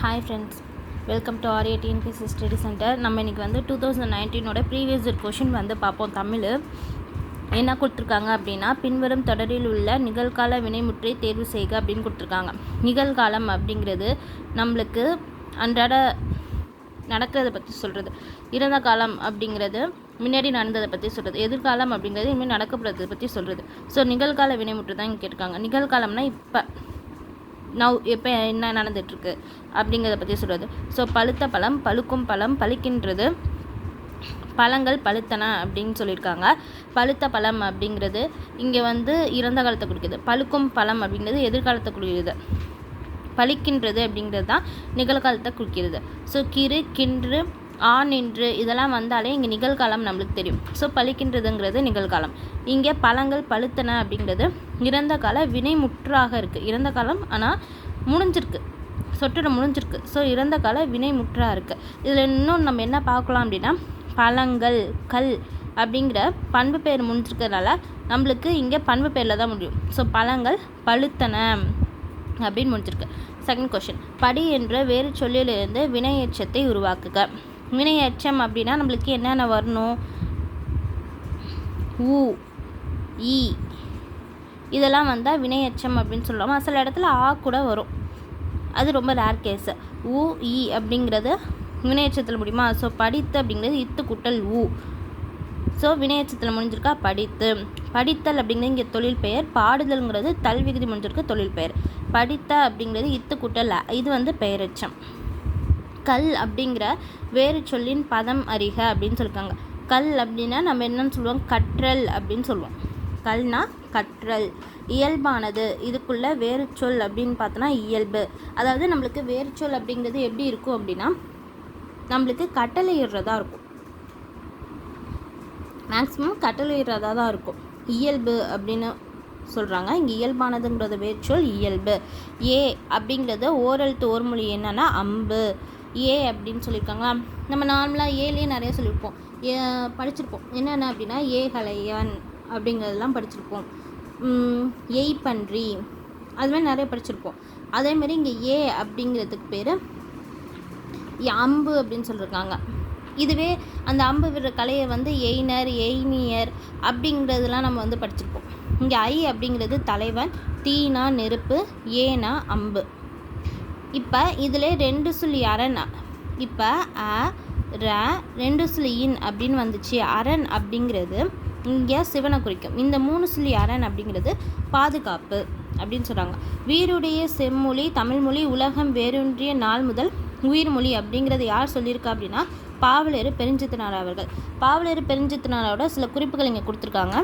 Hi friends, welcome to RATNPSC study centre. நம்ம இன்றைக்கி வந்து 2019 ப்ரீவியஸ் இயர் கொஷின் வந்து பார்ப்போம். தமிழ் என்ன கொடுத்துருக்காங்க அப்படின்னா, பின்வரும் தொடரில் உள்ள நிகழ்கால வினைமுற்றை தேர்வு செய்க அப்படின்னு கொடுத்துருக்காங்க. நிகழ்காலம் அப்படிங்கிறது நம்மளுக்கு அன்றாட நடக்கிறத பற்றி சொல்கிறது. இறந்த காலம் அப்படிங்கிறது முன்னாடி நடந்ததை பற்றி சொல்கிறது. எதிர்காலம் அப்படிங்கிறது இனிமேல் நடக்க போகிறத பற்றி சொல்கிறது. ஸோ நிகழ்கால வினைமுற்று தான் இங்கே கேட்டிருக்காங்க. நிகழ்காலம்னா இப்போ என்ன நடந்துகிட்ருக்கு அப்படிங்கிறத பற்றி சொல்கிறது. ஸோ பழுத்த பழம், பழுக்கும் பழம், பழுக்கின்றது, பழங்கள் பழுத்தன அப்படின்னு சொல்லியிருக்காங்க. பழுத்த பழம் அப்படிங்கிறது இங்கே வந்து இறந்த காலத்தை குறிக்குது. பழுக்கும் பழம் அப்படிங்கிறது எதிர்காலத்தை குறிக்கிறது. பழிக்கின்றது அப்படிங்கிறது தான் நிகழ்காலத்தை குறிக்கிறது. ஸோ கிறு, கின்று, நின்று இதெல்லாம் வந்தாலே இங்கே நிகழ்காலம் நம்மளுக்கு தெரியும். ஸோ பழிக்கின்றதுங்கிறது நிகழ்காலம். இங்கே பழங்கள் பழுத்தன அப்படிங்கிறது இறந்த கால வினைமுற்றாக இருக்குது. இறந்த காலம் ஆனால் முடிஞ்சிருக்கு, சொட்டுட முடிஞ்சிருக்கு. ஸோ இறந்த கால வினைமுற்றாக இருக்குது. இதில் இன்னும் நம்ம என்ன பார்க்கலாம் அப்படின்னா, பழங்கள் கல் அப்படிங்கிற பண்பு பெயர் முடிஞ்சிருக்கிறதுனால நம்மளுக்கு இங்கே பண்பு பெயரில் தான் முடியும். ஸோ பழங்கள் பழுத்தன அப்படின்னு முடிஞ்சிருக்கு. செகண்ட் கொஷின், படி என்ற வேறு சொல்லிலிருந்து வினையெச்சத்தை உருவாக்குக. வினையெச்சம் அப்படின்னா நம்மளுக்கு என்னென்ன வரணும்? ஊ, ஈ இதெல்லாம் வந்தால் வினையெச்சம் அப்படின்னு சொல்கிறோம். சில இடத்துல கூட வரும், அது ரொம்ப ரேர் கேஸு. ஊ, ஈ அப்படிங்கிறது வினையெச்சத்தில் முடியுமா? ஸோ படித்து அப்படிங்கிறது இத்து குட்டல் ஊ. ஸோ வினையெச்சத்தில் முடிஞ்சிருக்கா படித்து. படித்தல் அப்படிங்கிறது இங்கே தொழில் பெயர். பாடுதல்ங்கிறது தல் விகுதி முடிஞ்சிருக்கு, தொழில் பெயர். படித்த அப்படிங்கிறது இத்து குட்டல் இது வந்து பெயரெச்சம். கல் அப்படிங்கிற வேறு சொல்லின் பதம் அறிக அப்படின்னு சொல்லியிருக்காங்க. கல் அப்படின்னா நம்ம என்னன்னு சொல்லுவோம்? கற்றல் அப்படின்னு சொல்லுவோம். கல்னா கற்றல். இயல்பானது, இதுக்குள்ள வேறு சொல் அப்படின்னு பார்த்தோன்னா இயல்பு. அதாவது நம்மளுக்கு வேறு சொல் அப்படிங்கிறது எப்படி இருக்கும் அப்படின்னா, நம்மளுக்கு கட்டளையிடுறதா இருக்கும். மேக்ஸிமம் கட்டளையிடுறதா தான் இருக்கும். இயல்பு அப்படின்னு சொல்கிறாங்க. இங்கே இயல்பானதுங்கிறது வேர்ச்சொல் இயல்பு. ஏ அப்படிங்கிறது ஓரெழுத்து ஓர்மொழி என்னன்னா அம்பு. ஏ அப்படின்னு சொல்லியிருக்காங்களா? நம்ம நார்மலாக ஏலேயே நிறைய சொல்லியிருப்போம், படிச்சிருப்போம். என்னென்ன அப்படின்னா ஏகலையன் அப்படிங்கிறதெல்லாம் படிச்சிருப்போம். எய்பன்றி அதுமாதிரி நிறைய படிச்சிருப்போம். அதேமாதிரி இங்கே ஏ அப்படிங்கிறதுக்கு பேர் அம்பு அப்படின்னு சொல்லியிருக்காங்க. இதுவே அந்த அம்பு விடுற கலையை வந்து எய்னர், எய்னியர் அப்படிங்கிறதுலாம் நம்ம வந்து படிச்சிருப்போம். இங்கே ஐ அப்படிங்கிறது தலைவன், தீனா நெருப்பு, ஏனா அம்பு. இப்போ இதில் 2 சொல்லி அரண். இப்போ ர 2 சொல்லி இன் அப்படின்னு வந்துச்சு. அரண் அப்படிங்கிறது இங்கே சிவனை குறிக்கும். இந்த 3 சொல்லி அரண் அப்படிங்கிறது பாதுகாப்பு அப்படின்னு சொல்கிறாங்க. வீருடைய செம்மொழி தமிழ்மொழி உலகம் வேரூன்றிய நாள் முதல் உயிர்மொழி அப்படிங்கிறது யார் சொல்லியிருக்கா அப்படின்னா, பாவலர் பெருஞ்சித்தினார் அவர்கள். பாவலர் பெருஞ்சித்தினாரோட சில குறிப்புகள் இங்கே கொடுத்துருக்காங்க.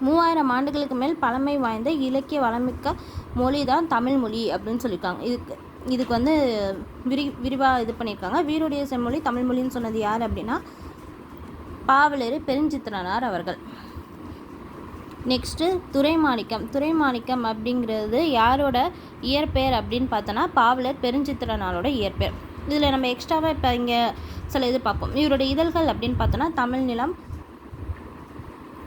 3000 ஆண்டுகளுக்கு மேல் பழமை வாய்ந்த இலக்கிய வளமிக்க மொழி தான் தமிழ் மொழி அப்படின்னு சொல்லியிருக்காங்க. இதுக்கு வந்து விரிவாக இது பண்ணியிருக்காங்க. வீருடைய செம்மொழி தமிழ் மொழின்னு சொன்னது யார் அப்படின்னா, பாவலர் பெருஞ்சித்திரனார் அவர்கள். நெக்ஸ்ட்டு துரைமாணிக்கம். துரைமாணிக்கம் அப்படிங்கிறது யாரோட இயற்பெயர் அப்படின்னு பார்த்தோன்னா, பாவலர் பெருஞ்சித்திரனாரோட இயற்பெயர். இதில் நம்ம எக்ஸ்ட்ராவாக இப்போ இங்கே சில இது பார்ப்போம். இவரோட இதழ்கள் அப்படின்னு பார்த்தோன்னா, தமிழ் நிலம்,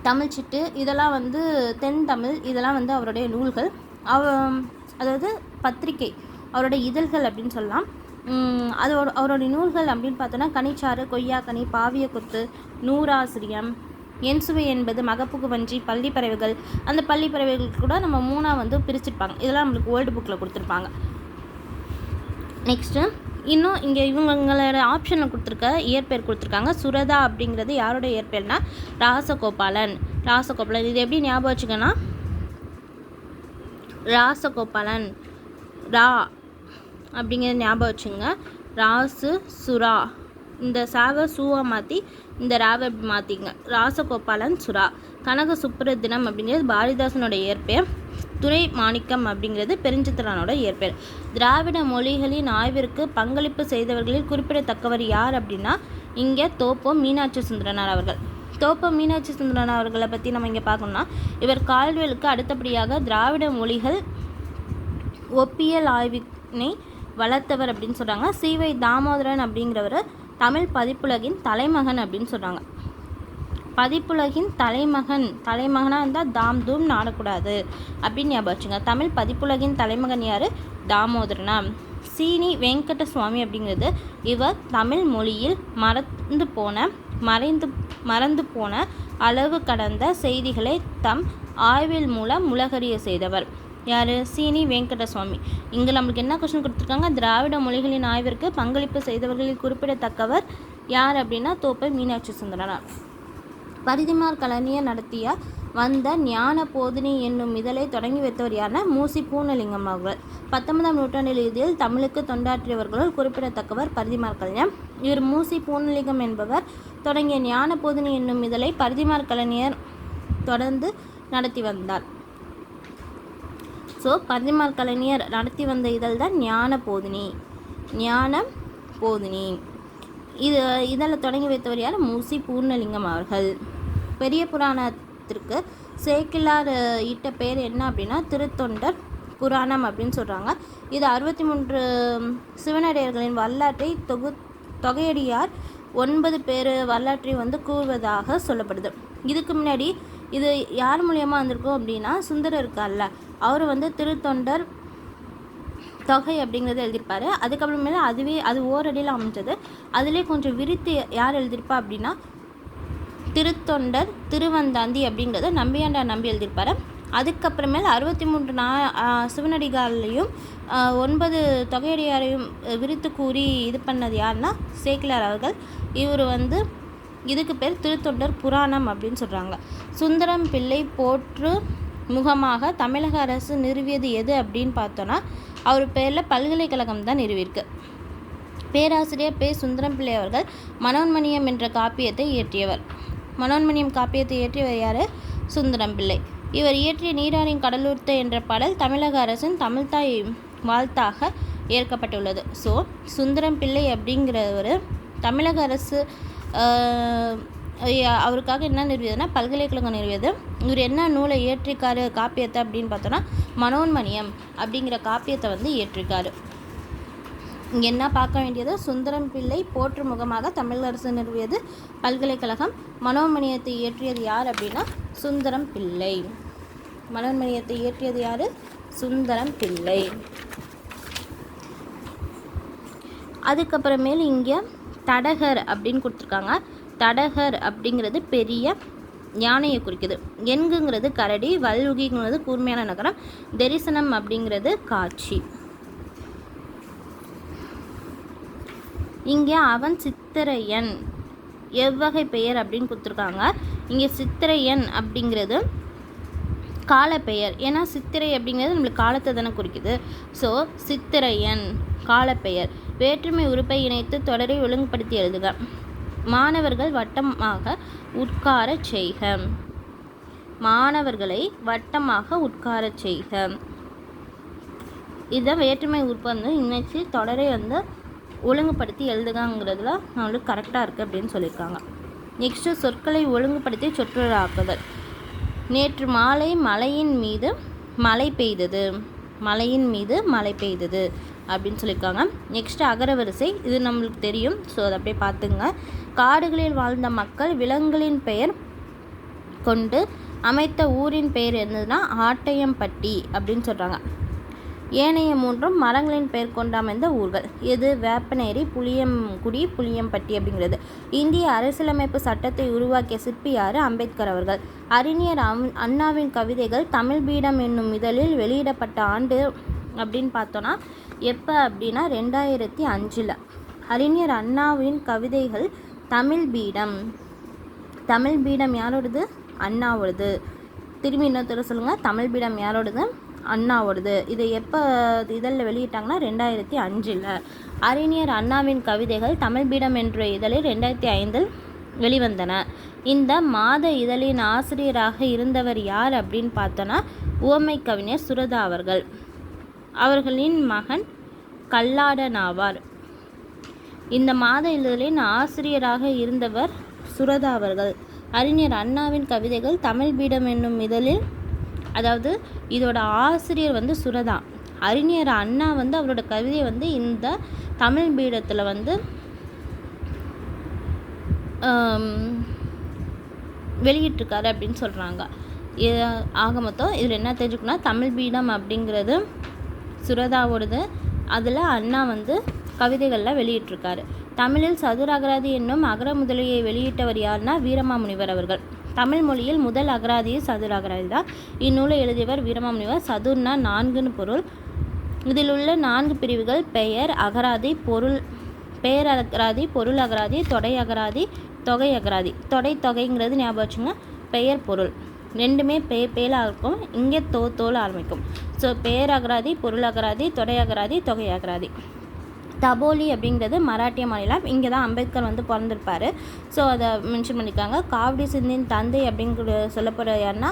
தமிழ் சிட்டு இதெல்லாம் வந்து தென் தமிழ், இதெல்லாம் வந்து அவருடைய நூல்கள். அதாவது பத்திரிகை, அவரோட இதழ்கள் அப்படின்னு சொல்லலாம். அவருடைய நூல்கள் அப்படின்னு பார்த்தோன்னா, கனிச்சாறு, கொய்யாக்கனி, பாவிய கொத்து, நூறாசிரியம், என் சுவை என்பது, மகப்புக்கு வஞ்சி, பள்ளி பறவைகள். அந்த பள்ளி பறவைகள் கூட நம்ம 3ஆக வந்து பிரிச்சிருப்பாங்க. இதெல்லாம் நம்மளுக்கு ஓல்டு புக்கில் கொடுத்துருப்பாங்க. நெக்ஸ்ட்டு இன்னும் இங்கே இவங்களோட ஆப்ஷனில் கொடுத்துருக்க இயற்பெயர் கொடுத்துருக்காங்க. சுரதா அப்படிங்கிறது யாரோட இயற்பெயர்னா, ராசகோபாலன். ராசகோபாலன் இது எப்படி ஞாபகம் வச்சுக்கோன்னா, ராசகோபாலன் ரா அப்படிங்கிறத ஞாபகம் வச்சுங்க. ராசு சுரா, இந்த சாவை சூவா மாற்றி இந்த ராவை எப்படி மாற்றிங்க. ராசகோபாலன் சுரா. கனக சுப்புரத்தினம் அப்படிங்கிறது பாரதிதாசனோட இயற்பெயர். துரை மாணிக்கம் அப்படிங்கிறது பெருஞ்சித்திரனோட இயற்பெயர். திராவிட மொழிகளின் ஆய்விற்கு பங்களிப்பு செய்தவர்களில் குறிப்பிடத்தக்கவர் யார் அப்படின்னா, இங்கே தோப்போ மீனாட்சி சுந்தரனார் அவர்கள். தோப்போ மீனாட்சி சுந்தரனார் அவர்களை பற்றி நம்ம இங்கே பார்க்கணும்னா, இவர் கால்டுவெலுக்கு அடுத்தபடியாக திராவிட மொழிகள் ஒப்பியல் ஆய்வினை வளர்த்தவர் அப்படின்னு சொல்கிறாங்க. சி.வை. தாமோதரன் அப்படிங்கிறவர் தமிழ் பதிப்புலகின் தலைமகன் அப்படின்னு சொல்கிறாங்க. பதிப்புலகின் தலைமகனாக இருந்தால் தாம் தூம் நாடக்கூடாது அப்படின்னு ஞாபகம் வச்சுங்க. தமிழ் பதிப்புலகின் தலைமகன் யார்? தாமோதரனா. சீனி வெங்கடசுவாமி அப்படிங்கிறது இவர் தமிழ் மொழியில் மறந்து போன அளவு கடந்த செய்திகளை தம் ஆய்வில் மூலம் உலகறிய செய்தவர். யார்? சீனி வெங்கடசுவாமி. இங்கே நம்மளுக்கு என்ன கொஸ்டின் கொடுத்துருக்காங்க? திராவிட மொழிகளின் ஆய்விற்கு பங்களிப்பு செய்தவர்களில் குறிப்பிடத்தக்கவர் யார் அப்படின்னா தோப்பை மீனாட்சி சுந்தரனார். பரிதிமார் கலைஞர் நடத்திய வந்த ஞான போதினி என்னும் இதழை தொடங்கி வைத்தவர் யாருன்னா மூசி பூர்ணலிங்கம் அவர்கள். 19ஆம் நூற்றாண்டில் இதில் தமிழுக்கு தொண்டாற்றியவர்களுள் குறிப்பிடத்தக்கவர் பரிதிமார் கலைஞர். இவர் மூசி பூர்ணலிங்கம் என்பவர் தொடங்கிய ஞான போதினி என்னும் இதழை பரிதிமார் கலைஞர் தொடர்ந்து நடத்தி வந்தார். ஸோ பரிதிமார் கலைஞர் நடத்தி வந்த இதழ் தான் ஞான போதினி. இதழை தொடங்கி வைத்தவர் யார்? மூசி பூர்ணலிங்கம் அவர்கள். பெரிய புராணத்திற்கு சேக்கிழார் இட்ட பேர் என்ன அப்படின்னா திருத்தொண்டர் புராணம் அப்படின்னு சொல்கிறாங்க. இது 63 சிவனடியார்களின் வரலாற்றை தொகையடியார் 9 பேர் வரலாற்றை கூறுவதாக சொல்லப்படுது. இதுக்கு முன்னாடி இது யார் மூலியமாக வந்திருக்கோம் அப்படின்னா சுந்தரர் இருக்கார்ல, அவர் திருத்தொண்டர் தொகை அப்படிங்கிறது எழுதியிருப்பார். அதுக்கப்புறமேல அது ஓரடியில் அமைஞ்சது. அதிலே கொஞ்சம் விரித்து யார் எழுதியிருப்பா அப்படின்னா திருத்தொண்டர் திருவந்தாந்தி அப்படிங்கிறத நம்பியாண்டார் நம்பி எழுதியிருப்பார். அதுக்கப்புறமேல் 63 சிவனடிகாலையும் 9 தொகையடியாரையும் விரித்து கூறி இது பண்ணது யாருன்னா சேக்கிழார் அவர்கள். இவர் இதுக்கு பேர் திருத்தொண்டர் புராணம் அப்படின்னு சொல்கிறாங்க. சுந்தரம் பிள்ளை போற்று முகமாக தமிழக அரசு நிறுவியது எது அப்படின்னு பார்த்தோன்னா அவர் பேரில் பல்கலைக்கழகம் தான் நிறுவியிருக்கு. பேராசிரியர் பே. சுந்தரம் பிள்ளை அவர்கள் மனோன்மணியம் என்ற காப்பியத்தை இயற்றியவர். மனோன்மணியம் காப்பியத்தை இயற்றியவர் யார்? சுந்தரம் பிள்ளை. இவர் இயற்றிய நீராரின் கடலூர்த்த என்ற பாடல் தமிழக அரசின் தமிழ்தாய் வாழ்த்தாக ஏற்கப்பட்டுள்ளது. ஸோ சுந்தரம் பிள்ளை அப்படிங்கிறவர் தமிழக அரசு அவருக்காக என்ன நிறுவியதுன்னா பல்கலைக்கழகம் நிறுவியது. இவர் என்ன நூலை இயற்றிருக்காரு காப்பியத்தை அப்படின்னு பார்த்தோன்னா மனோன்மணியம் அப்படிங்கிற காப்பியத்தை இயற்றிருக்காரு. இங்கே என்ன பார்க்க வேண்டியது? சுந்தரம் பிள்ளை போற்று முகமாக தமிழக அரசு நிறுவியது பல்கலைக்கழகம். மனோன்மணியத்தை இயற்றியது யார் அப்படின்னா சுந்தரம் பிள்ளை. மனோன்மணியத்தை இயற்றியது யார்? சுந்தரம் பிள்ளை. அதுக்கப்புறமேல் இங்கே தடகர் அப்படின்னு கொடுத்துருக்காங்க. தடகர் அப்படிங்கிறது பெரிய யானையை குறிக்குது. எண்குங்கிறது கரடி, வல்லுகிங்கிறது கூர்மையான நகரம், தரிசனம் அப்படிங்கிறது காட்சி. இங்கே அவன் சித்திரையன் எவ்வகை பெயர் அப்படின்னு கொடுத்துருக்காங்க. இங்கே சித்திரையன் அப்படிங்கிறது காலப்பெயர். ஏன்னா சித்திரை அப்படிங்கிறது நம்மளுக்கு காலத்தை தானே குறிக்குது. ஸோ சித்திரையன் காலப்பெயர். வேற்றுமை உறுப்பை இணைத்து தொடரை ஒழுங்குபடுத்தி எழுதுக. மாணவர்கள் வட்டமாக உட்கார செய்க. மாணவர்களை வட்டமாக உட்கார செய்க. இதை வேற்றுமை உறுப்பு இணைச்சி தொடரை ஒழுங்குபடுத்தி எழுதுகாங்கிறதுல நம்மளுக்கு கரெக்டாக இருக்குது அப்படின்னு சொல்லியிருக்காங்க. நெக்ஸ்ட்டு சொற்களை ஒழுங்குபடுத்தி சொற்றொடராக்குதல். நேற்று மாலை மலையின் மீது மழை பெய்தது. மலையின் மீது மழை பெய்தது அப்படின்னு சொல்லியிருக்காங்க. நெக்ஸ்ட்டு அகரவரிசை. இது நம்மளுக்கு தெரியும். ஸோ அதை அப்படியே பார்த்துங்க. காடுகளில் வாழ்ந்த மக்கள் விலங்குகளின் பெயர் கொண்டு அமைத்த ஊரின் பெயர் என்னதுன்னா ஆட்டையம்பட்டி அப்படின்னு சொல்கிறாங்க. ஏனைய 3 மரங்களின் பெயர் கொண்டு அமைந்த ஊர்கள். எது? வேப்பநேரி, புளியங்குடி, புளியம்பட்டி அப்படிங்கிறது. இந்திய அரசியலமைப்பு சட்டத்தை உருவாக்கிய சிற்பி யார்? அம்பேத்கர் அவர்கள். அறிஞர் அண்ணாவின் கவிதைகள் தமிழ் பீடம் என்னும் இதழில் வெளியிடப்பட்ட ஆண்டு அப்படின்னு பார்த்தோன்னா எப்போ அப்படின்னா 2005. அறிஞர் அண்ணாவின் கவிதைகள் தமிழ் பீடம். தமிழ் பீடம் யாரோடது? அண்ணாவோடது. திரும்பி இன்னொருத்தர சொல்லுங்கள். தமிழ் பீடம் யாரோடது? அண்ணாவோடது. இதை எப்போ இதழில் வெளியிட்டாங்கன்னா 2005. அறிஞர் அண்ணாவின் கவிதைகள் தமிழ் பீடம் என்ற இதழில் 2005 வெளிவந்தன. இந்த மாத இதழின் ஆசிரியராக இருந்தவர் யார் அப்படின்னு பார்த்தோன்னா உவமை கவிஞர் சுரதா அவர்கள். அவர்களின் மகன் கல்லாடன் ஆவார். இந்த மாத இதழின் ஆசிரியராக இருந்தவர் சுரதா அவர்கள். அறிஞர் அண்ணாவின் கவிதைகள் தமிழ் பீடம் என்னும் இதழில், அதாவது இதோட ஆசிரியர் சுரதா. அறிஞர் அண்ணா அவரோட கவிதையை இந்த தமிழ் பீடத்தில் வெளியிட்டிருக்காரு அப்படின்னு சொல்கிறாங்க. ஆக மொத்தம் இதில் என்ன தெரிஞ்சுக்கணும்னா தமிழ் பீடம் அப்படிங்கிறது சுரதாவோடது, அதில் அண்ணா வந்து கவிதைகளில் வெளியிட்டிருக்காரு. தமிழில் சதுர அகராதி என்னும் அகர முதலியை வெளியிட்டவர் யாருன்னா வீரமாமுனிவர் அவர்கள். தமிழ் மொழியில் முதல் அகராதி சதுர அகராதி தான். இந்நூலை எழுதியவர் வீரமாமுனிவர். சதுர்னா 4ன்னு பொருள். இதில் உள்ள 4 பிரிவுகள் பெயர் அகராதி, பெயர் அகராதி, பொருள் அகராதி, தொடை அகராதி, தொகை அகராதி. தொகைங்கிறது ஞாபகம் வச்சுங்க. பெயர் பொருள் ரெண்டுமே பேலாக இருக்கும். இங்கே தோல் ஆரம்பிக்கும். ஸோ பெயர் அகராதி, பொருள் அகராதி, தொடை அகராதி, தொகை அகராதி. தபோலி அப்படிங்கிறது மராட்டிய மாநிலம். இங்கே தான் அம்பேத்கர் வந்து பிறந்திருப்பார். ஸோ அதை மென்ஷன் பண்ணியிருக்காங்க. காவடி சிந்தின் தந்தை அப்படிங்கிற சொல்லப்படுற யாருன்னா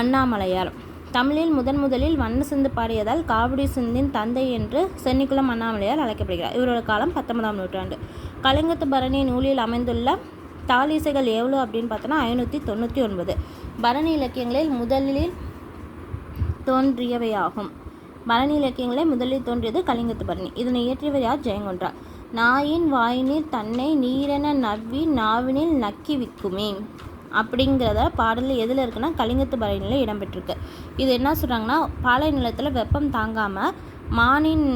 அண்ணாமலையார். தமிழில் முதலில் வண்ண சிந்து பாடியதால் காவடி சிந்தின் தந்தை என்று சென்னிக்குளம் அண்ணாமலையார் அழைக்கப்படுகிறார். இவரோட காலம் 19ஆம் நூற்றாண்டு. கலிங்கத்து பரணி நூலில் அமைந்துள்ள தாலிசைகள் எவ்வளோ அப்படின்னு பார்த்தோன்னா 599. பரணி இலக்கியங்களில் முதலில் தோன்றியவையாகும். பரணி இலக்கியங்களில் முதலில் தோன்றியது கலிங்கத்து பரணி. இதனை இயற்றியவர் யார்? ஜெயங்கொன்றார். நாயின் வாயினில் தன்னை நீரென நவ்வி நாவினில் நக்கி விக்குமே அப்படிங்கிறத பாடலில் எதில் இருக்குன்னா கலிங்கத்து பரணியில் இடம்பெற்றிருக்கு. இது என்ன சொல்கிறாங்கன்னா, பாலை நிலத்தில் வெப்பம் தாங்காமல் மானின்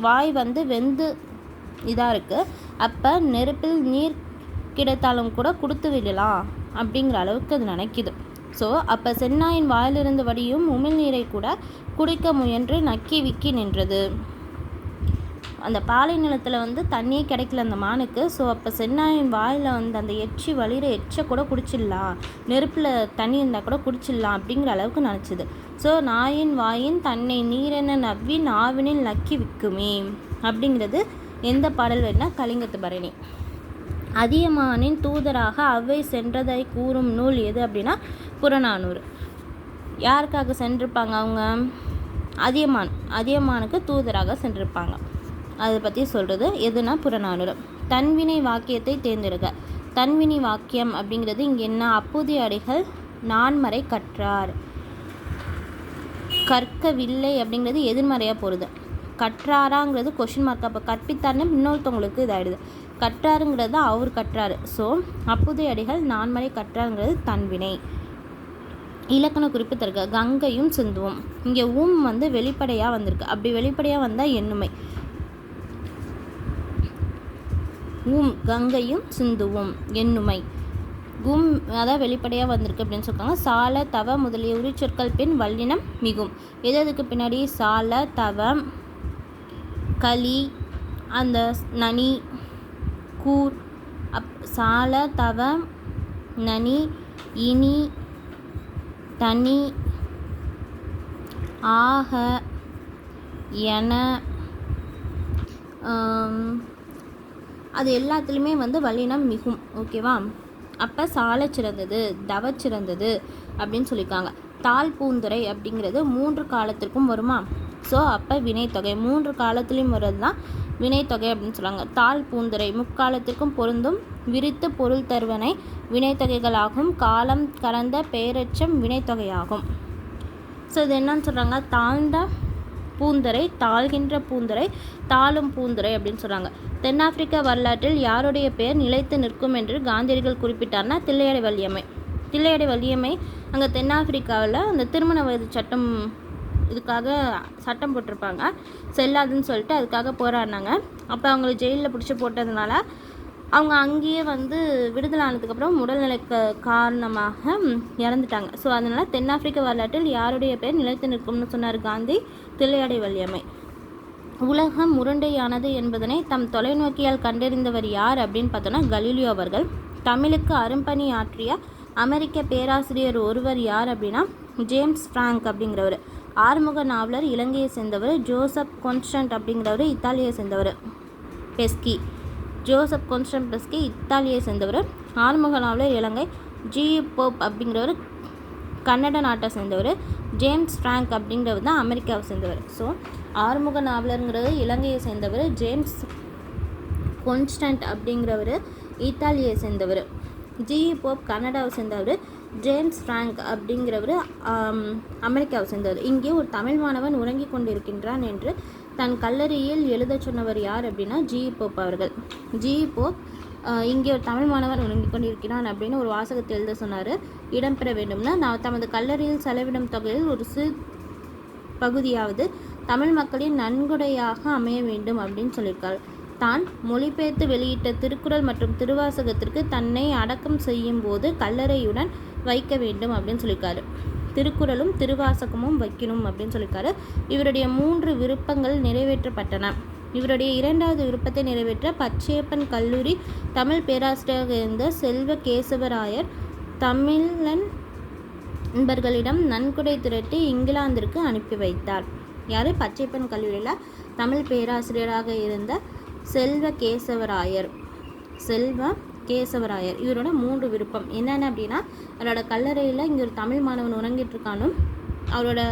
வாய் வந்து வெந்து இதாக இருக்குது. அப்போ நெருப்பில் நீர் கிடைத்தாலும் கூட கொடுத்து விடலாம் அப்படிங்கிற அளவுக்கு அது நினைக்குது. ஸோ அப்போ சென்னாயின் வாயிலிருந்து வடியும் உமிழ்நீரை கூட குடிக்க முயன்று நக்கி விக்கி நின்றது. அந்த பாலை நிலத்தில் வந்து தண்ணியே கிடைக்கல அந்த மானுக்கு. ஸோ அப்போ சென்னாயின் வாயில் வந்து அந்த எச்சி வலிகிற எச்சை கூட குடிச்சிடலாம், நெருப்பில் தண்ணி இருந்தால் கூட குடிச்சிடலாம் அப்படிங்கிற அளவுக்கு நினச்சிது. ஸோ நாயின் வாயின் தன்னை நீரென நவ்வி நாவினில் நக்கி விக்குமே அப்படிங்கிறது எந்த பாடல் வேணுன்னா கலிங்கத்து பரணி. அதியமானின் தூதராக அவ்வை சென்றதை கூறும் நூல் எது அப்படின்னா புறநானூறு. யாருக்காக சென்றிருப்பாங்க அவங்க? அதியமானுக்கு தூதராக சென்றிருப்பாங்க. அதை பற்றி சொல்கிறது எதுனா புறநானூறு. தன்வினை வாக்கியத்தை தேர்ந்தெடுக்க. தன்வினை வாக்கியம் அப்படிங்கிறது இங்கே என்ன? அப்பூதிய அடிகள் நான்மறை கற்றார். கற்கவில்லை அப்படிங்கிறது எதிர்மறையாக போகிறது. கற்றாராங்கிறது கொஷின் மார்க். அப்போ கற்பித்தார்னு இன்னொருத்தவங்களுக்கு இதாகிடுது. கற்றாருங்கிறது அவர் கற்றாரு. ஸோ அப்பூதிய அடிகள் நான்மறை கற்றாருங்கிறது தன்வினை. இலக்கண குறிப்பு தருக. கங்கையும் சிந்துவும். இங்கே வந்து வெளிப்படையாக வந்திருக்கு. அப்படி வெளிப்படையாக வந்தால் எண்ணுமை. கங்கையும் சிந்துவும் எண்ணுமை. அதான் வெளிப்படையாக வந்திருக்கு அப்படின்னு சொல்கிறாங்க. சால தவ முதலிய உரிச்சொற்கள் பின் வல்லினம் மிகும். எதுக்கு பின்னாடி? சால தவ களி அந்த நனி கூர் சால தவ நனி இனி தனி ஆக என அது எல்லாத்துலேயுமே வந்து வல்லினம் மிகும். ஓகேவா? அப்போ சால சிறந்தது, தவ சிறந்தது அப்படின்னு சொல்லியிருக்காங்க. தாழ் பூந்துரை அப்படிங்கிறது 3 காலத்திற்கும் வருமா? ஸோ அப்போ வினைத்தொகை 3 காலத்துலேயும் வர்றது தான் வினைத்தொகை அப்படின்னு சொல்லுவாங்க. தாழ் பூந்துரை முக்காலத்திற்கும் பொருந்தும் விரித்து பொருள் தருவனை வினைத்தொகைகளாகும். காலம் கலந்த பெயரெச்சம் வினைத்தொகையாகும். ஸோ இது என்னன்னு சொல்கிறாங்க? தாழ்ந்த பூந்துரை, தாழ்கின்ற பூந்துரை, தாழும் பூந்துரை அப்படின்னு சொல்கிறாங்க. தென்னாப்பிரிக்க வரலாற்றில் யாருடைய பெயர் நிலைத்து நிற்கும் என்று காந்தியடிகள் குறிப்பிட்டார்னா தில்லையாடி வள்ளியம்மை. தில்லையாடி வள்ளியம்மை அங்கே தென்னாப்பிரிக்காவில் அந்த திருமண வயது சட்டம் இதுக்காக சட்டம் போட்டிருப்பாங்க, செல்லாதுன்னு சொல்லிட்டு அதுக்காக போராடினாங்க. அப்போ அவங்கள ஜெயிலில் பிடிச்சி போட்டதுனால அவங்க அங்கேயே வந்து விடுதலை ஆனதுக்கப்புறம் உடல்நிலை காரணமாக இறந்துட்டாங்க. ஸோ அதனால் தென்னாப்பிரிக்க வரலாற்றில் யாருடைய பேர் நிலைத்து நிற்கும்னு சொன்னார் காந்தி? தில்லையாடி வள்ளியம்மை. உலகம் உருண்டையானது என்பதனை தம் தொலைநோக்கியால் கண்டறிந்தவர் யார் அப்படின்னு பார்த்தோன்னா கலீலியோ அவர்கள். தமிழுக்கு அரும்பணி ஆற்றிய அமெரிக்க பேராசிரியர் ஒருவர் யார் அப்படின்னா ஜேம்ஸ் ஃப்ராங்க் அப்படிங்கிறவர். ஆறுமுக நாவலர் இலங்கையை சேர்ந்தவர். ஜோசப் கான்ஸ்டன்ட் அப்படிங்கிறவர் இத்தாலியை சேர்ந்தவர். ஜோசப் கான்ஸ்டன்ட் பெஸ்கி இத்தாலியை சேர்ந்தவர். ஆறுமுக நாவலர் இலங்கை. ஜி போப் அப்படிங்கிறவர் கன்னட நாட்டை சேர்ந்தவர். ஜேம்ஸ் ஃப்ராங்க் அப்படிங்கிறவர் தான் அமெரிக்காவை சேர்ந்தவர். ஸோ ஆறுமுக நாவலருங்கிறது இலங்கையை சேர்ந்தவர். ஜேம்ஸ் கான்ஸ்டன்ட் அப்படிங்கிறவர் இத்தாலியை சேர்ந்தவர். ஜி போப் கனடாவை சேர்ந்தவர். ஜேம்ஸ் ஃப்ராங்க் அப்படிங்கிறவர் அமெரிக்காவை சேர்ந்தவர். இங்கே ஒரு தமிழ் மாணவன் உறங்கி கொண்டிருக்கின்றான் என்று தன் கல்லறையில் எழுத சொன்னவர் யார் அப்படின்னா ஜி போப் அவர்கள். ஜி போப் இங்கே ஒரு தமிழ் மாணவன் உறங்கி கொண்டிருக்கிறான் அப்படின்னு ஒரு வாசகத்தை எழுத சொன்னார். இடம்பெற வேண்டும்னா நான் தமது கல்லறையில் செலவிடும் தொகையில் ஒரு சிறு பகுதியாவது தமிழ் மக்களின் நன்கொடையாக அமைய வேண்டும் அப்படின்னு சொல்லியிருக்காரு. தான் மொழிபெயர்த்து வெளியிட்ட திருக்குறள் மற்றும் திருவாசகத்திற்கு தன்னை அடக்கம் செய்யும் போது கல்லறையுடன் வைக்க வேண்டும் அப்படின்னு சொல்லியிருக்காரு. திருக்குறளும் திருவாசகமும் வைக்கணும் அப்படின்னு சொல்லியிருக்காரு. இவருடைய 3 விருப்பங்கள் நிறைவேற்றப்பட்டன. இவருடைய 2வது விருப்பத்தை நிறைவேற்ற பச்சையப்பன் கல்லூரி தமிழ் பேராசிரியராக இருந்த செல்வ கேசவராயர் தமிழன் நண்பர்களிடம் நன்கொடை திரட்டி இங்கிலாந்திற்கு அனுப்பி வைத்தார். யார்? பச்சையப்பன் கல்லூரியில் தமிழ் பேராசிரியராக இருந்த செல்வ கேசவராயர். இவரோட 3 விருப்பம் என்னென்ன அப்படின்னா, அவரோட கல்லறையில் இங்கே ஒரு தமிழ் மாணவன் உறங்கிட்டு இருக்கானும், அவரோட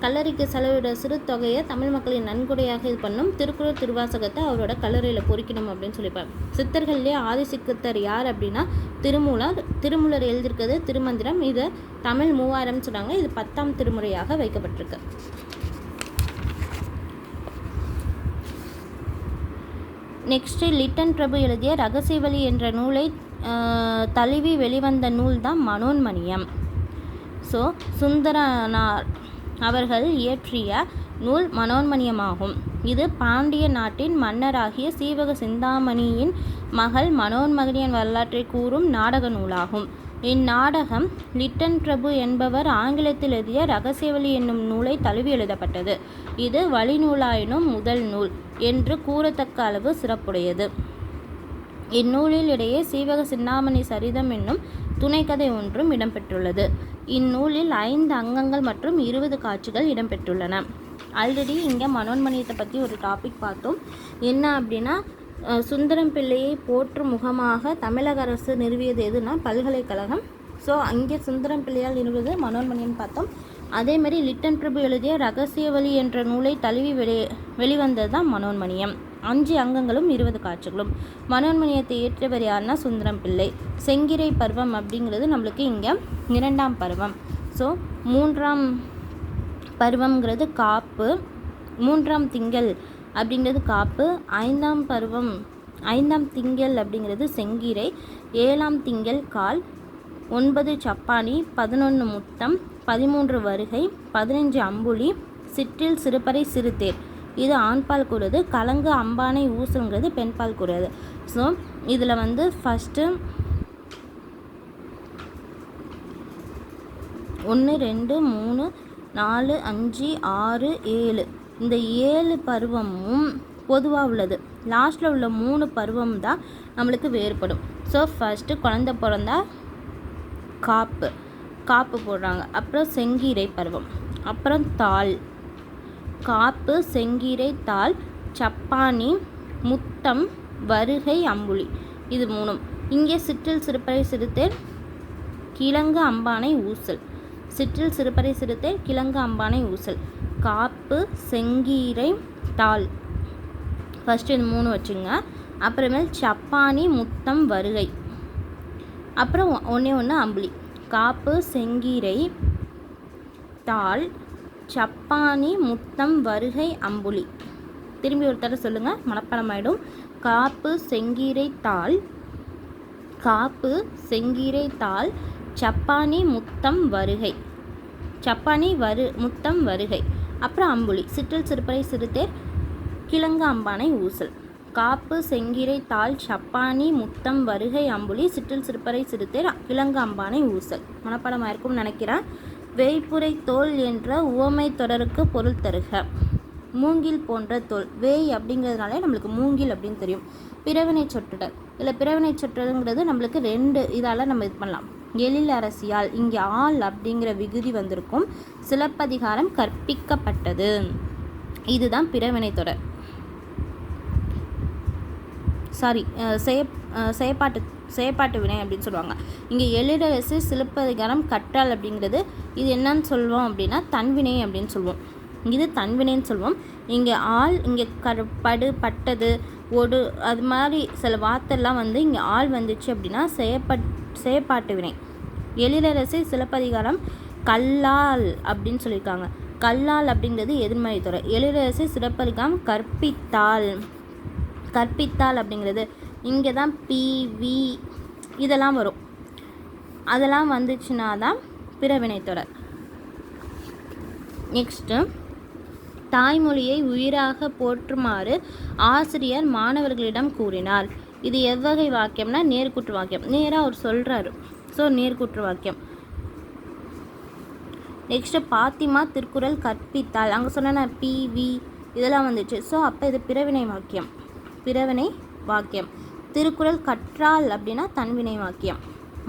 கல்லறைக்கு செலவிட சிறு தொகையை தமிழ் மக்களின் நன்கொடையாக இது பண்ணும், திருக்குறள் திருவாசகத்தை அவரோட கல்லறையில் பொறிக்கணும் அப்படின்னு சொல்லிப்பார். சித்தர்கள்லேயே ஆதிசித்தர் யார் அப்படின்னா திருமூலர் எழுதியிருக்கிறது திருமந்திரம். இதை தமிழ் 3000 சொன்னாங்க. இது 10ஆம் திருமுறையாக வைக்கப்பட்டிருக்கு. நெக்ஸ்ட்டு லிட்டன் பிரபு எழுதிய ரகசியவழி என்ற நூலை தழுவி வெளிவந்த நூல் தான் மனோன்மணியம். ஸோ சுந்தரனார் அவர்கள் இயற்றிய நூல் மனோன்மணியமாகும். இது பாண்டிய நாட்டின் மன்னராகிய சீவக சிந்தாமணியின் மகள் மனோன்மணியின் வரலாற்றை கூறும் நாடக நூலாகும். இந்நாடகம் லிட்டன் பிரபு என்பவர் ஆங்கிலத்தில் எழுதிய ரகசியவழி என்னும் நூலை தழுவி எழுதப்பட்டது. இது வழிநூலாயினும் முதல் நூல் என்று கூறத்தக்க அளவு சிறப்புடையது. இந்நூலில் இடையே சீவக சிந்தாமணி சரிதம் என்னும் துணைக்கதை ஒன்றும் இடம்பெற்றுள்ளது. இந்நூலில் 5 அங்கங்கள் மற்றும் 20 காட்சிகள் இடம்பெற்றுள்ளன. ஆல்ரெடி இங்கே மனோன்மணியத்தை பற்றி ஒரு டாபிக் பார்த்தோம். என்ன அப்படின்னா, சுந்தரம் பிள்ளையை போற்றும் முகமாக தமிழக அரசு நிறுவியது எதுனா பல்கலைக்கழகம். ஸோ அங்கே சுந்தரம் பிள்ளையால் நிறுவது மனோன்மணியம் பார்த்தோம். அதேமாதிரி லிட்டன் பிரபு எழுதிய ரகசியவழி என்ற நூலை தழுவி வெளிவந்தது தான் மனோன்மணியம். 5 அங்கங்களும் 20 காட்சிகளும். மனோன்மணியத்தை ஏற்றவர் யாருன்னா சுந்தரம் பிள்ளை. செங்கிரை பருவம் அப்படிங்கிறது நம்மளுக்கு இங்கே 2ஆம் பருவம். ஸோ 3ஆம் பருவம்ங்கிறது காப்பு, 3ஆம் திங்கள் அப்படிங்கிறது காப்பு, 5ஆம் பருவம் 5ஆம் திங்கள் அப்படிங்கிறது செங்கிரை, 7ஆம் திங்கள் கால், 9 சப்பானி, 11 முத்தம், 13 வருகை, 15 அம்புலி, சிற்றில் சிறுபறை சிறுதேர். இது ஆண்பால் கூறுது. கலங்கு அம்பானை ஊசுங்கிறது பெண்பால் கூறுது. ஸோ இதில் வந்து ஃபஸ்ட்டு 1 2 3 4 5 6 7 இந்த 7 பருவமும் பொதுவாக உள்ளது. லாஸ்ட்டில் உள்ள 3 பருவம் தான் நம்மளுக்கு வேறுபடும். ஸோ ஃபஸ்ட்டு குழந்தை பிறந்தா காப்பு போடுறாங்க. அப்புறம் செங்கீரை பருவம், அப்புறம் தாள், காப்பு, செங்கீரை, தாள், சப்பானி, முத்தம், வருகை, அம்புலி. இது 3. இங்கே சிற்றில் சிறுபறை சிறுதேர், கிழங்கு அம்பானை ஊசல். சிற்றில் சிறுபறை சிறுதேர், கிழங்கு அம்பானை ஊசல், காப்பு, செங்கீரை, தாள். ஃபஸ்ட்டு இது 3 வச்சுங்க. அப்புறமேல் சப்பானி, முத்தம், வருகை, அப்புறம் 1 அம்புலி. காப்பு, செங்கீரை, தாள், சப்பானி, முத்தம், வருகை, அம்புலி. திரும்பி ஒரு தடவை சொல்லுங்கள், மனப்பாடமாயிடும். காப்பு, செங்கீரை, தாள், காப்பு, செங்கீரை, தாள், சப்பானி, முத்தம், வருகை, சப்பானி, முத்தம், வருகை, அப்புறம் அம்புலி. சிற்றில் சிறுபறை சிறுதேர், கிழங்கு அம்பானை ஊசல். காப்பு, செங்கீரை, தாள், சப்பானி, முத்தம், வருகை, அம்புலி, சிற்றில் சிறுபறை சிறுதேர், கிழங்கு அம்பானை ஊசல். மனப்பாடமாக இருக்கும்னு நினைக்கிறேன். வேய்ப்புரை தோல் என்ற உவமை தொடருக்கு பொருள் தருக. மூங்கில் போன்ற தோல். வேய் அப்படிங்கிறதுனாலே நம்மளுக்கு மூங்கில் அப்படின்னு தெரியும். பிறவினை சொற்றொடர். இதில் பிறவினை சொற்றொடருங்கிறது நம்மளுக்கு 2 இதால் நம்ம இது பண்ணலாம். எழில் அரசியால், இங்கே ஆள் அப்படிங்கிற விகுதி வந்திருக்கும். சிலப்பதிகாரம் கற்பிக்கப்பட்டது. இதுதான் பிறவினை தொடர். செயற்பாட்டு வினை அப்படின்னு சொல்லுவாங்க. இங்கே எழிலரசு சிலப்பதிகாரம் கற்றால் அப்படிங்கிறது இது என்னன்னு சொல்லுவோம் அப்படின்னா தன்வினை அப்படின்னு சொல்லுவோம். இது தன்வினைன்னு சொல்லுவோம். இங்கே ஆள், இங்கே பட்டது, ஒடு, அது மாதிரி சில வார்த்தைலாம் வந்து இங்கே ஆள் வந்துச்சு அப்படின்னா செயற்பாட்டு வினை. எழிலரசு சிலப்பதிகாரம் கல்லால் அப்படின்னு சொல்லியிருக்காங்க. கல்லால் அப்படிங்கிறது எதிர்மறை தொடர். எழிலரசு சிலப்பதிகாரம் கற்பித்தால் அப்படிங்கிறது இங்கே தான் பிவி இதெல்லாம் வரும். அதெல்லாம் வந்துச்சுன்னா தான் பிறவினை தொடர். நெக்ஸ்ட்டு தாய்மொழியை உயிராக போற்றுமாறு ஆசிரியர் மாணவர்களிடம் கூறினார். இது எவ்வகை வாக்கியம்னா நேர்குற்று வாக்கியம். நேராக அவர் சொல்கிறாரு. ஸோ நேர்குற்று வாக்கியம். நெக்ஸ்ட்டு பாத்திமா திருக்குறள் கற்பித்தாள். அங்கே சொன்ன பிவி இதெல்லாம் வந்துச்சு. ஸோ அப்போ இது பிறவினை வாக்கியம். பிறவினை வாக்கியம். திருக்குறள் கற்றாள் அப்படின்னா தன்வினை வாக்கியம்.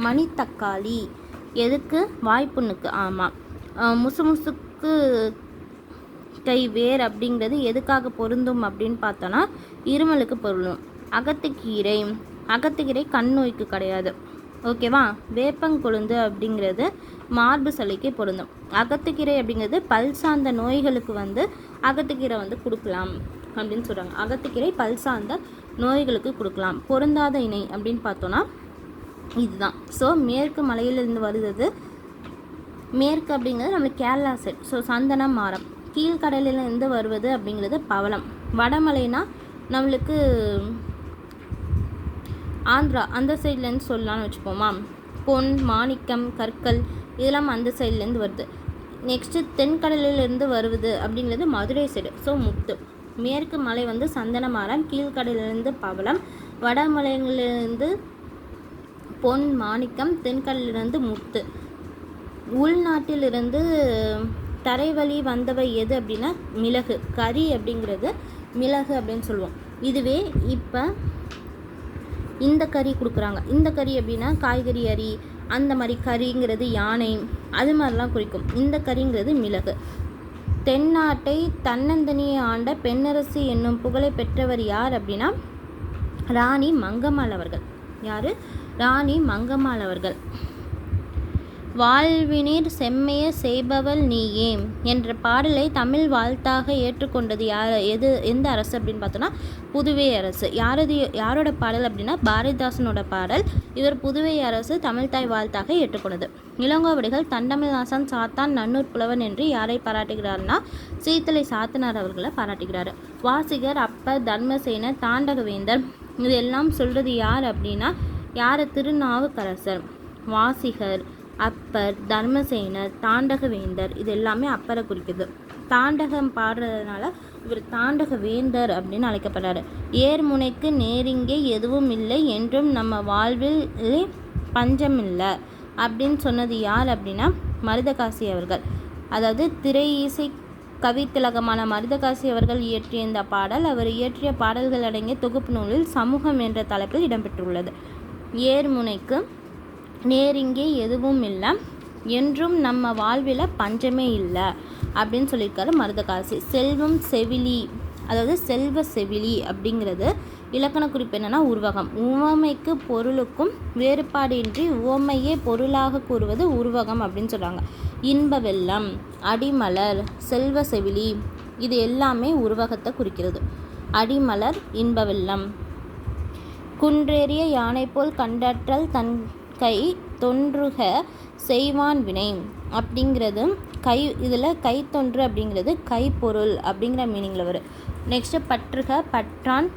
மணித்தக்காளி எதுக்கு? வாய்ப்புண்ணுக்கு. ஆமாம். முசுமுசுக்கு கை வேர் அப்படிங்கிறது எதுக்காக பொருந்தும் அப்படின்னு பார்த்தோன்னா இருமலுக்கு பொருந்தும். அகத்துக்கீரை. அகத்துக்கீரை கண் நோய்க்கு கிடையாது. ஓகேவா? வேப்பங்கொழுந்து அப்படிங்கிறது மார்பு சளிக்கு பொருந்தும். அகத்துக்கீரை அப்படிங்கிறது பல் சார்ந்த நோய்களுக்கு அகத்துக்கீரை கொடுக்கலாம் அப்படின்னு சொல்கிறாங்க. அகத்துக்கீரை பல் சார்ந்த நோய்களுக்கு கொடுக்கலாம். பொருந்தாத இணை அப்படின்னு பார்த்தோன்னா இதுதான். ஸோ மேற்கு மலையிலிருந்து வருது. மேற்கு அப்படிங்கிறது நம்மளுக்கு கேரளா சைட். ஸோ சந்தனம் மரம். கீழ்கடலிலிருந்து வருவது அப்படிங்கிறது பவளம். வடமலைனா நம்மளுக்கு ஆந்திரா அந்த சைட்லேருந்து சொல்லலாம்னு வச்சுப்போமா. பொன், மாணிக்கம், கற்கள் இதெல்லாம் அந்த சைட்லேருந்து வருது. நெக்ஸ்ட்டு தென்கடலிலிருந்து வருவது அப்படிங்கிறது மதுரை சைடு. ஸோ முத்து. மேற்கு மலை சந்தன மரம், கீழ்கடலிலிருந்து பவளம், வடமலையிலிருந்து பொன், மாணிக்கம், தென்கடலிலிருந்து முத்து. உள்நாட்டிலிருந்து தரைவழி வந்தவை எது அப்படின்னா மிளகு. கறி அப்படிங்கிறது மிளகு அப்படின்னு சொல்லுவோம். இதுவே இப்போ இந்த கறி கொடுக்குறாங்க. இந்த கறி அப்படின்னா காய்கறி அரி அந்த மாதிரி. கறிங்கிறது யானை அது மாதிரிலாம் குறிக்கும். இந்த கறிங்கிறது மிளகு. தென்னாட்டை தன்னந்தனியை ஆண்ட பெண்ணரசி என்னும் புகழை பெற்றவர் யார் அப்படின்னா ராணி மங்கம்மாள் அவர்கள். யார்? ராணி மங்கம்மாள் அவர்கள். வாழ்வினிர் செம்மைய செய்பவள் நீயே என்ற பாடலை தமிழ் வாழ்த்தாக ஏற்றுக்கொண்டது எந்த அரசு அப்படின்னு பார்த்தோன்னா புதுவை அரசு. யாரோட பாடல் அப்படின்னா பாரதிதாசனோட பாடல். இவர் புதுவை அரசு தமிழ்தாய் வாழ்த்தாக ஏற்றுக்கொண்டது. இளங்கோவடிகள் தண்டமிழ்நாசன் சாத்தான் நன்னூர் புலவன் என்று யாரை பாராட்டுகிறார்னா சீத்தலை சாத்தனார் அவர்களை பாராட்டுகிறார். வாசிகர், அப்பர், தர்மசேனர், தாண்டகவேந்தர் இதெல்லாம் சொல்கிறது யார் அப்படின்னா திருநாவுக்கரசர். வாசிகர், அப்பர், தர்மசேனர், தாண்டகவேந்தர் இது எல்லாமே அப்பரை குறிக்குது. தாண்டகம் பாடுறதுனால இவர் தாண்டகவேந்தர் அப்படின்னு அழைக்கப்படுறாரு. ஏர்முனைக்கு நேரிங்கே எதுவும் இல்லை என்றும் நம்ம வாழ்வில் பஞ்சம் இல்லை அப்படின்னு சொன்னது யார் அப்படின்னா மருதகாசி அவர்கள். அதாவது திரை இசை கவித்திலகமான மருதகாசி அவர்கள் இயற்றிய இந்த பாடல் அவர் இயற்றிய பாடல்கள் அடங்கிய தொகுப்பு நூலில் சமூகம் என்ற தலைப்பில் இடம்பெற்றுள்ளது. ஏர்முனைக்கு நேரிங்கே எதுவும் இல்லை என்றும் நம்ம வாழ்வில் பஞ்சமே இல்லை அப்படின்னு சொல்லியிருக்காரு மருதகாசி. செல்வம் செவிலி, அதாவது செல்வ செவிலி அப்படிங்கிறது இலக்கண குறிப்பு என்னென்னா உருவகம். உவமைக்கு பொருளுக்கும் வேறுபாடின்றி உவமையே பொருளாக கூறுவது உருவகம் அப்படின்னு சொல்கிறாங்க. இன்ப வெள்ளம், அடிமலர், செல்வ செவிலி இது எல்லாமே உருவகத்தை குறிக்கிறது. அடிமலர், இன்ப வெள்ளம். குன்றேறிய யானை போல் கண்டற்றல் தன் கை தொன்றுக செய்வான் வினை அப்படிங்கிறது கை. இதில் கை தொன்று அப்படிங்கிறது கைப்பொருள் அப்படிங்கிற மீனிங்கில் வரும். நெக்ஸ்ட்டு பற்றுக, பற்றான்,